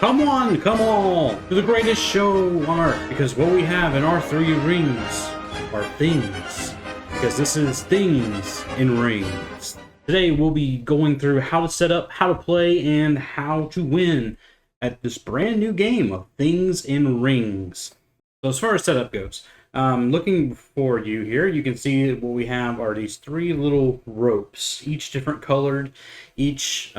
Come on, to the greatest show on earth, because what we have in our three rings are things, because this is Things in Rings. Today we'll be going through how to set up, how to play, and how to win at this brand new game of Things in Rings. So as far as setup goes, looking for you here, you can see what we have are these three little ropes, each different colored, each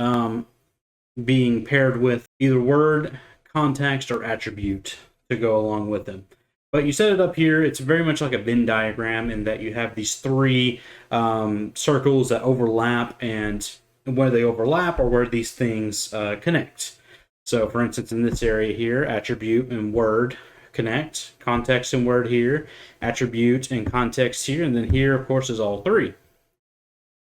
being paired with either word, context, or attribute to go along with them. But you set it up here, it's very much like a Venn diagram in that you have these three circles that overlap, and where they overlap are where these things connect. So for instance, in this area here, attribute and word connect, context and word here, attribute and context here, and then here, of course, is all three.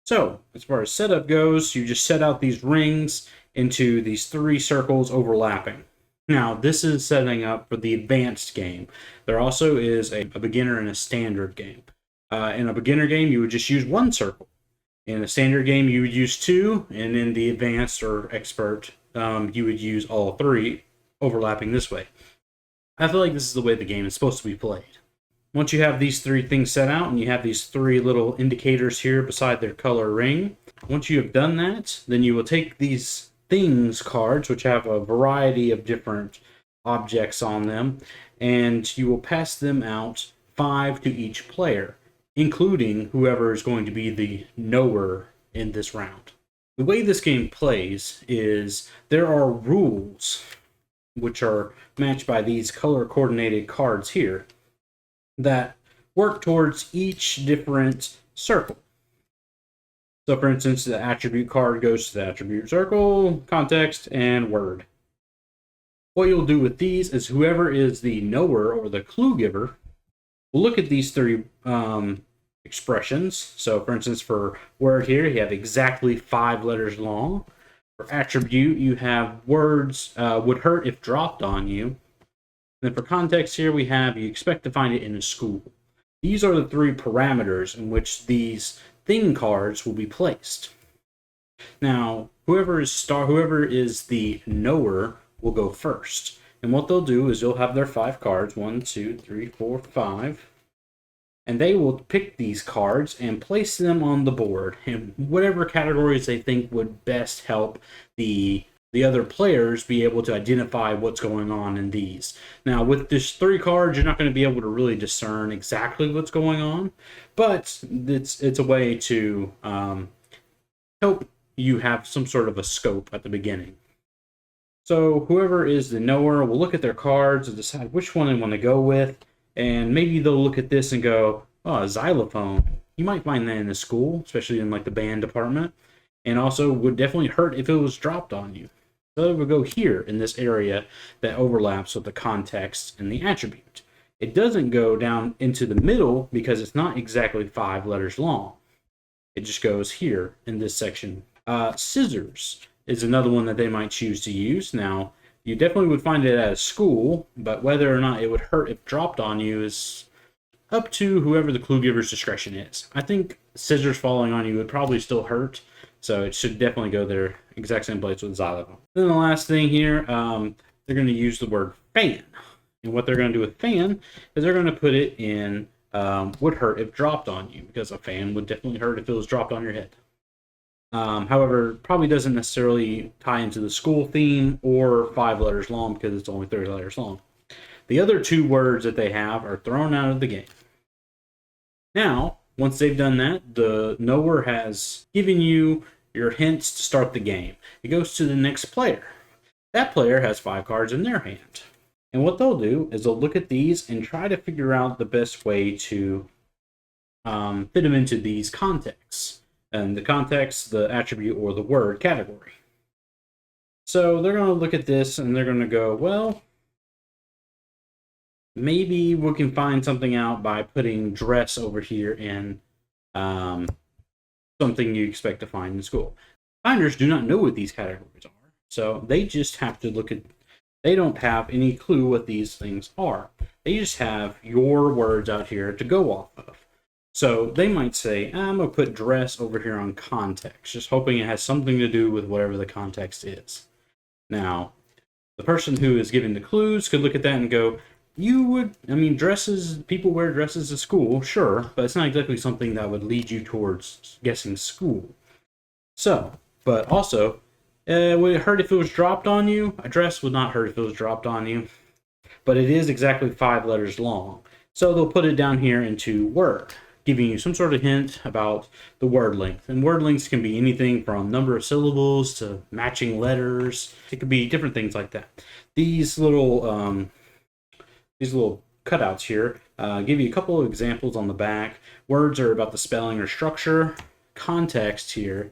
So as far as setup goes, you just set out these rings into these three circles overlapping. Now, this is setting up for the advanced game. There also is a beginner and a standard game. In a beginner game, you would just use one circle. In a standard game, you would use two, and in the advanced or expert, you would use all three overlapping this way. I feel like this is the way the game is supposed to be played. Once you have these three things set out, and you have these three little indicators here beside their color ring, once you have done that, then you will take these things cards, which have a variety of different objects on them, and you will pass them out 5 to each player, including whoever is going to be the knower in this round. The way this game plays is there are rules, which are matched by these color coordinated cards here, that work towards each different circle. So for instance, the attribute card goes to the attribute circle, context, and word. What you'll do with these is whoever is the knower or the clue giver will look at these three expressions. So for instance, for word here, you have exactly 5 letters long. For attribute, you have words would hurt if dropped on you. And then for context here, we have you expect to find it in a school. These are the 3 parameters in which these thing cards will be placed. Now, whoever is the knower will go first. And what they'll do is they'll have their 5 cards, 1, 2, 3, 4, 5. And they will pick these cards and place them on the board in whatever categories they think would best help the other players be able to identify what's going on in these. Now, with this 3 cards, you're not going to be able to really discern exactly what's going on, but it's a way to help you have some sort of a scope at the beginning. So whoever is the knower will look at their cards and decide which one they want to go with, and maybe they'll look at this and go, oh, a xylophone. You might find that in a school, especially in like the band department, and also would definitely hurt if it was dropped on you. So it would go here in this area that overlaps with the context and the attribute. It doesn't go down into the middle because it's not exactly 5 letters long. It just goes here in this section. Scissors is another one that they might choose to use. Now, you definitely would find it at a school, but whether or not it would hurt if dropped on you is up to whoever the clue giver's discretion is. I think scissors falling on you would probably still hurt, so it should definitely go there, exact same place with xylophone. Then the last thing here, they're going to use the word fan. And what they're going to do with fan is they're going to put it in would hurt if dropped on you, because a fan would definitely hurt if it was dropped on your head. However, probably doesn't necessarily tie into the school theme or 5 letters long because it's only 30 letters long. The other 2 words that they have are thrown out of the game. Now, once they've done that, the knower has given you your hints to start the game. It goes to the next player. That player has 5 cards in their hand. And what they'll do is they'll look at these and try to figure out the best way to fit them into these contexts. And the context, the attribute, or the word category. So they're going to look at this and they're going to go, well, maybe we can find something out by putting dress over here in something you expect to find in school. Finders do not know what these categories are, so they just have to look at, they don't have any clue what these things are. They just have your words out here to go off of. So they might say, I'm going to put dress over here on context, just hoping it has something to do with whatever the context is. Now, The person who is giving the clues could look at that and go, dresses, people wear dresses to school, sure, but it's not exactly something that would lead you towards guessing school. So, but also, would it hurt if it was dropped on you? A dress would not hurt if it was dropped on you, but it is exactly 5 letters long. So they'll put it down here into word, giving you some sort of hint about the word length. And word lengths can be anything from number of syllables to matching letters. It could be different things like that. These little cutouts here give you a couple of examples on the back. Words are about the spelling or structure. Context here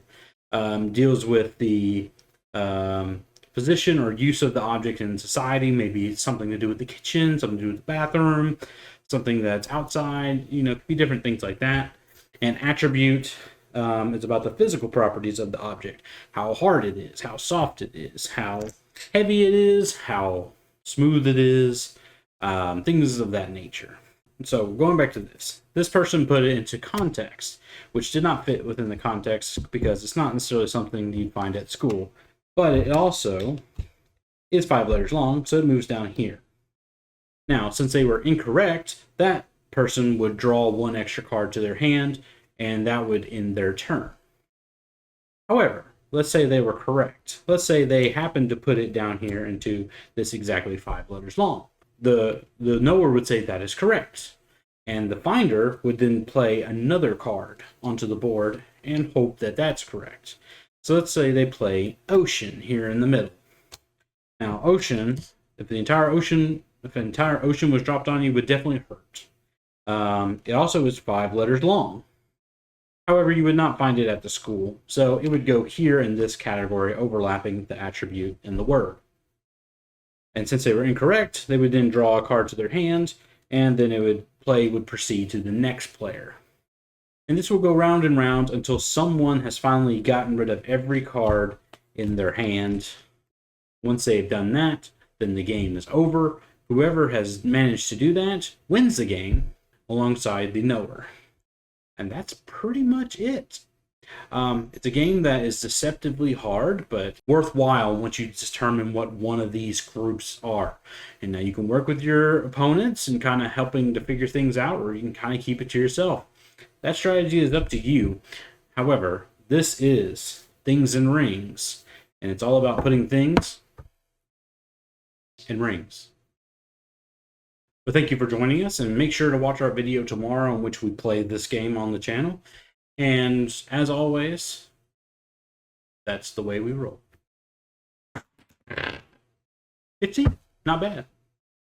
deals with the position or use of the object in society. Maybe it's something to do with the kitchen, something to do with the bathroom, something that's outside. It could be different things like that. And attribute is about the physical properties of the object. How hard it is, how soft it is, how heavy it is, how smooth it is, things of that nature. So going back to this person put it into context, which did not fit within the context because it's not necessarily something you'd find at school, but it also is 5 letters long, so it moves down here. Now, since they were incorrect, that person would draw 1 extra card to their hand, and that would end their turn. However, let's say they were correct. Let's say they happened to put it down here into this exactly 5 letters long. The knower would say that is correct, and the finder would then play another card onto the board and hope that that's correct. So let's say they play ocean here in the middle. Now, ocean, if the entire ocean was dropped on you, would definitely hurt. It also is 5 letters long. However, you would not find it at the school, so it would go here in this category, overlapping the attribute and the word. And since they were incorrect, they would then draw a card to their hand, and then play would proceed to the next player. And this will go round and round until someone has finally gotten rid of every card in their hand. Once they've done that, then the game is over. Whoever has managed to do that wins the game alongside the knower. And that's pretty much it. It's a game that is deceptively hard, but worthwhile once you determine what one of these groups are. And now you can work with your opponents and kind of helping to figure things out, or you can kind of keep it to yourself. That strategy is up to you. However, this is Things in Rings, and it's all about putting things in rings. But thank you for joining us, and make sure to watch our video tomorrow in which we play this game on the channel. And as always, that's the way we roll. 15, not bad.